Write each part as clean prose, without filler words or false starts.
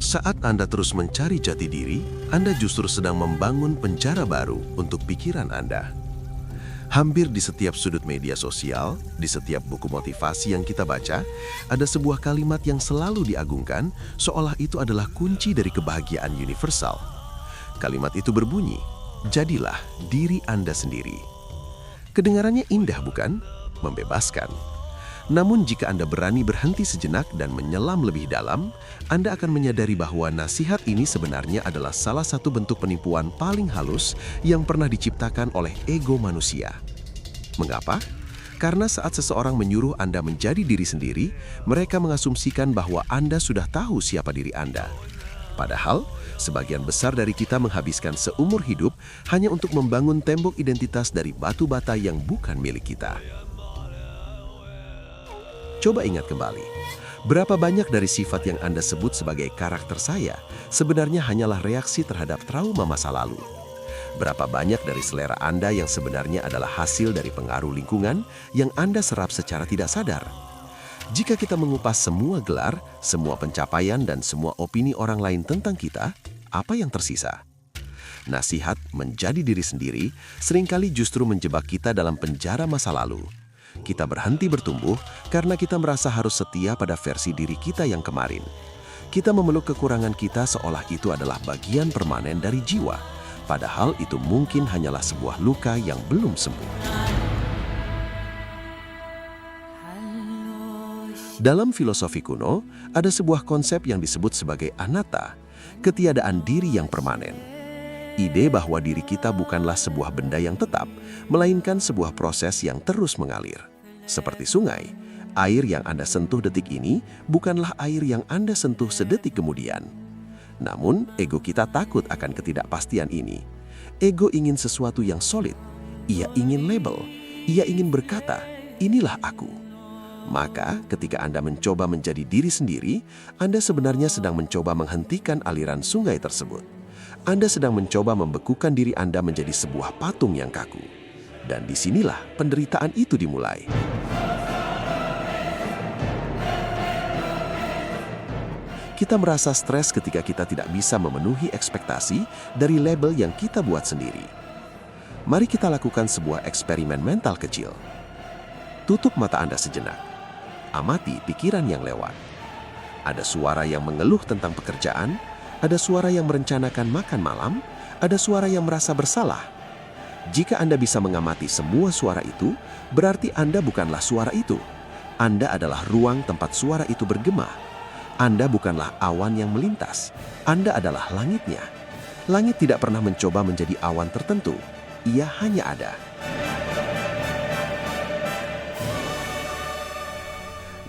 Saat Anda terus mencari jati diri, Anda justru sedang membangun penjara baru untuk pikiran Anda. Hampir di setiap sudut media sosial, di setiap buku motivasi yang kita baca, ada sebuah kalimat yang selalu diagungkan seolah itu adalah kunci dari kebahagiaan universal. Kalimat itu berbunyi, "Jadilah diri Anda sendiri." Kedengarannya indah bukan? Membebaskan. Namun jika Anda berani berhenti sejenak dan menyelam lebih dalam, Anda akan menyadari bahwa nasihat ini sebenarnya adalah salah satu bentuk penipuan paling halus yang pernah diciptakan oleh ego manusia. Mengapa? Karena saat seseorang menyuruh Anda menjadi diri sendiri, mereka mengasumsikan bahwa Anda sudah tahu siapa diri Anda. Padahal, sebagian besar dari kita menghabiskan seumur hidup hanya untuk membangun tembok identitas dari batu bata yang bukan milik kita. Coba ingat kembali, berapa banyak dari sifat yang Anda sebut sebagai karakter saya sebenarnya hanyalah reaksi terhadap trauma masa lalu? Berapa banyak dari selera Anda yang sebenarnya adalah hasil dari pengaruh lingkungan yang Anda serap secara tidak sadar? Jika kita mengupas semua gelar, semua pencapaian, dan semua opini orang lain tentang kita, apa yang tersisa? Nasihat menjadi diri sendiri seringkali justru menjebak kita dalam penjara masa lalu. Kita berhenti bertumbuh karena kita merasa harus setia pada versi diri kita yang kemarin. Kita memeluk kekurangan kita seolah itu adalah bagian permanen dari jiwa, padahal itu mungkin hanyalah sebuah luka yang belum sembuh. Dalam filosofi kuno, ada sebuah konsep yang disebut sebagai anatta, ketiadaan diri yang permanen. Ide bahwa diri kita bukanlah sebuah benda yang tetap, melainkan sebuah proses yang terus mengalir. Seperti sungai, air yang Anda sentuh detik ini bukanlah air yang Anda sentuh sedetik kemudian. Namun, ego kita takut akan ketidakpastian ini. Ego ingin sesuatu yang solid. Ia ingin label. Ia ingin berkata, "Inilah aku." Maka, ketika Anda mencoba menjadi diri sendiri, Anda sebenarnya sedang mencoba menghentikan aliran sungai tersebut. Anda sedang mencoba membekukan diri Anda menjadi sebuah patung yang kaku. Dan disinilah penderitaan itu dimulai. Kita merasa stres ketika kita tidak bisa memenuhi ekspektasi dari label yang kita buat sendiri. Mari kita lakukan sebuah eksperimen mental kecil. Tutup mata Anda sejenak. Amati pikiran yang lewat. Ada suara yang mengeluh tentang pekerjaan, ada suara yang merencanakan makan malam, ada suara yang merasa bersalah. Jika Anda bisa mengamati semua suara itu, berarti Anda bukanlah suara itu. Anda adalah ruang tempat suara itu bergema. Anda bukanlah awan yang melintas. Anda adalah langitnya. Langit tidak pernah mencoba menjadi awan tertentu. Ia hanya ada.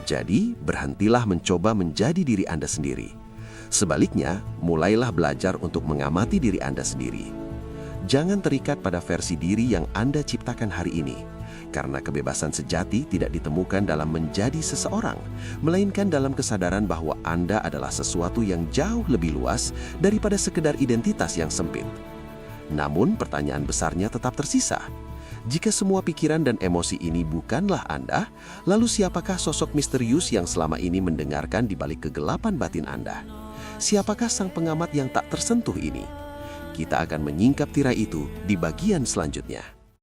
Jadi, berhentilah mencoba menjadi diri Anda sendiri. Sebaliknya, mulailah belajar untuk mengamati diri Anda sendiri. Jangan terikat pada versi diri yang Anda ciptakan hari ini, karena kebebasan sejati tidak ditemukan dalam menjadi seseorang, melainkan dalam kesadaran bahwa Anda adalah sesuatu yang jauh lebih luas daripada sekedar identitas yang sempit. Namun, pertanyaan besarnya tetap tersisa. Jika semua pikiran dan emosi ini bukanlah Anda, lalu siapakah sosok misterius yang selama ini mendengarkan di balik kegelapan batin Anda? Siapakah sang pengamat yang tak tersentuh ini? Kita akan menyingkap tirai itu di bagian selanjutnya.